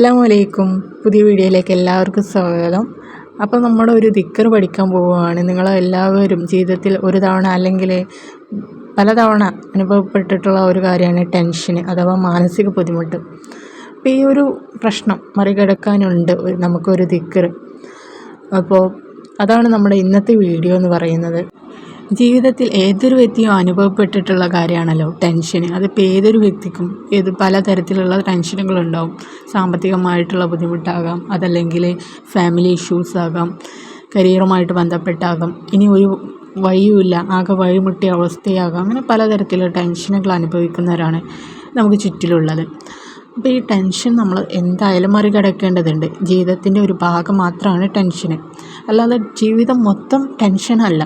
അസ്സലാമു അലൈക്കും. പുതിയ വീഡിയോയിലേക്ക് എല്ലാവർക്കും സ്വാഗതം. അപ്പോൾ നമ്മുടെ ഒരു ദിക്ർ പഠിക്കാൻ പോവുകയാണ്. നിങ്ങളെല്ലാവരും ജീവിതത്തിൽ ഒരു തവണ അല്ലെങ്കിൽ പലതവണ അനുഭവപ്പെട്ടിട്ടുള്ള ഒരു കാര്യമാണ് ടെൻഷന് അഥവാ മാനസിക ബുദ്ധിമുട്ട്. അപ്പോൾ ഈ ഒരു പ്രശ്നം മറികടക്കാനുണ്ട് നമുക്കൊരു ദിക്ർ. അപ്പോൾ അതാണ് നമ്മുടെ ഇന്നത്തെ വീഡിയോ എന്ന് പറയുന്നത്. ജീവിതത്തിൽ ഏതൊരു വ്യക്തിയും അനുഭവപ്പെട്ടിട്ടുള്ള കാര്യമാണല്ലോ ടെൻഷൻ. അതിപ്പോൾ ഏതൊരു വ്യക്തിക്കും പലതരത്തിലുള്ള ടെൻഷനുകളുണ്ടാവും. സാമ്പത്തികമായിട്ടുള്ള ബുദ്ധിമുട്ടാകാം, അതല്ലെങ്കിൽ ഫാമിലി ഇഷ്യൂസ് ആകാം, കരിയറുമായിട്ട് ബന്ധപ്പെട്ടാകാം, ഇനി ഒരു വഴിയുമില്ല, ആകെ വഴിമുട്ടിയ അവസ്ഥയാകാം. അങ്ങനെ പലതരത്തിലുള്ള ടെൻഷനുകൾ അനുഭവിക്കുന്നവരാണ് നമുക്ക് ചുറ്റിലുള്ളത്. അപ്പോൾ ഈ ടെൻഷൻ നമ്മൾ എന്തായാലും മറികടക്കേണ്ടതുണ്ട്. ജീവിതത്തിൻ്റെ ഒരു ഭാഗം മാത്രമാണ് ടെൻഷന്, അല്ലാതെ ജീവിതം മൊത്തം ടെൻഷനല്ല.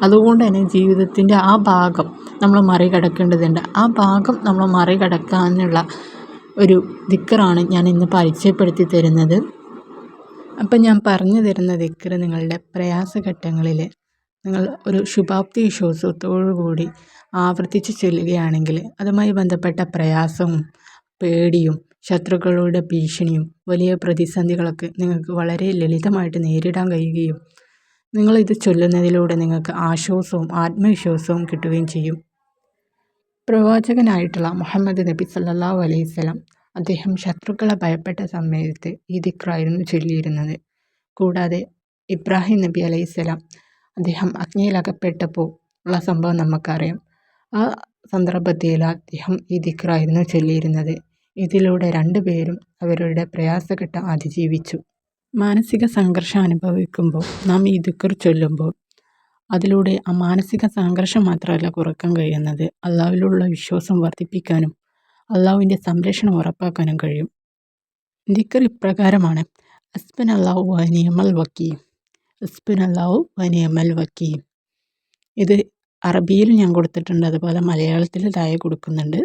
അതുകൊണ്ട് തന്നെ ജീവിതത്തിൻ്റെ ആ ഭാഗം നമ്മൾ മറികടക്കേണ്ടതുണ്ട്. ആ ഭാഗം നമ്മൾ മറികടക്കാനുള്ള ഒരു ദിക്റാണ് ഞാൻ ഇന്ന് പരിചയപ്പെടുത്തി തരുന്നത്. അപ്പം ഞാൻ പറഞ്ഞു തരുന്ന ദിക്ർ നിങ്ങളുടെ പ്രയാസഘട്ടങ്ങളിൽ നിങ്ങൾ ഒരു ശുഭാപ്തി വിശ്വാസത്തോടു കൂടി ആവർത്തിച്ച് ചൊല്ലുകയാണെങ്കിൽ അതുമായി ബന്ധപ്പെട്ട പ്രയാസവും പേടിയും ശത്രുക്കളുടെ ഭീഷണിയും വലിയ പ്രതിസന്ധികളൊക്കെ നിങ്ങൾക്ക് വളരെ ലളിതമായിട്ട് നേരിടാൻ കഴിയുകയും നിങ്ങളിത് ചൊല്ലുന്നതിലൂടെ നിങ്ങൾക്ക് ആശ്വാസവും ആത്മവിശ്വാസവും കിട്ടുകയും ചെയ്യും. പ്രവാചകനായിട്ടുള്ള മുഹമ്മദ് നബി സല്ലല്ലാഹു അലൈഹി വസല്ലം അദ്ദേഹം ശത്രുക്കളെ ഭയപ്പെട്ട സമയത്ത് ഈ ദിക്റായിരുന്നു ചൊല്ലിയിരുന്നത്. കൂടാതെ ഇബ്രാഹിം നബി അലൈഹിസ്സലാം അദ്ദേഹം അഗ്നിയിലകപ്പെട്ടപ്പോൾ ഉള്ള സംഭവം നമുക്കറിയാം. ആ സന്ദർഭത്തിൽ അദ്ദേഹം ഈ ദിക്റായിരുന്നു ചൊല്ലിയിരുന്നത്. ഇതിലൂടെ രണ്ടുപേരും അവരുടെ പ്രയാസഘട്ടം അതിജീവിച്ചു. മാനസിക സംഘർഷം അനുഭവിക്കുമ്പോൾ നാം ഈ ദിക്ർ ചൊല്ലുമ്പോൾ അതിലൂടെ ആ മാനസിക സംഘർഷം മാത്രമല്ല കുറക്കാൻ കഴിയുന്നത്, അള്ളാഹുവിലുള്ള വിശ്വാസം വർദ്ധിപ്പിക്കാനും അള്ളാഹുവിൻ്റെ സംരക്ഷണം ഉറപ്പാക്കാനും കഴിയും. ദിക്ർ ഇപ്രകാരമാണ്: ഹസ്ബുനല്ലാഹു വ നിഅമൽ വക്കീൽ, ഹസ്ബുനല്ലാഹു വ നിഅമൽ വക്കീൽ. ഇത് അറബിയിൽ ഞാൻ കൊടുത്തിട്ടുണ്ട്, അതുപോലെ മലയാളത്തിൽ താഴെ കൊടുക്കുന്നുണ്ട്.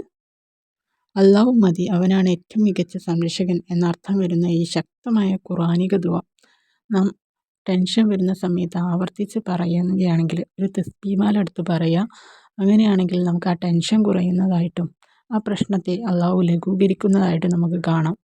അള്ളാഹു മതി, അവനാണ് ഏറ്റവും മികച്ച സംരക്ഷകൻ എന്നർത്ഥം വരുന്ന ഈ ശക്തമായ ഖുർആനിക ദുആ നാം ടെൻഷൻ വരുന്ന സമയത്ത് ആവർത്തിച്ച് പറയുകയാണെങ്കിൽ ഒരു തസ്ബീഹ് എടുത്ത് പറയുക. അങ്ങനെയാണെങ്കിൽ നമുക്ക് ആ ടെൻഷൻ കുറയുന്നതായിട്ടും ആ പ്രശ്നത്തെ അള്ളാഹു ലഘൂകരിക്കുന്നതായിട്ടും നമുക്ക് കാണാം.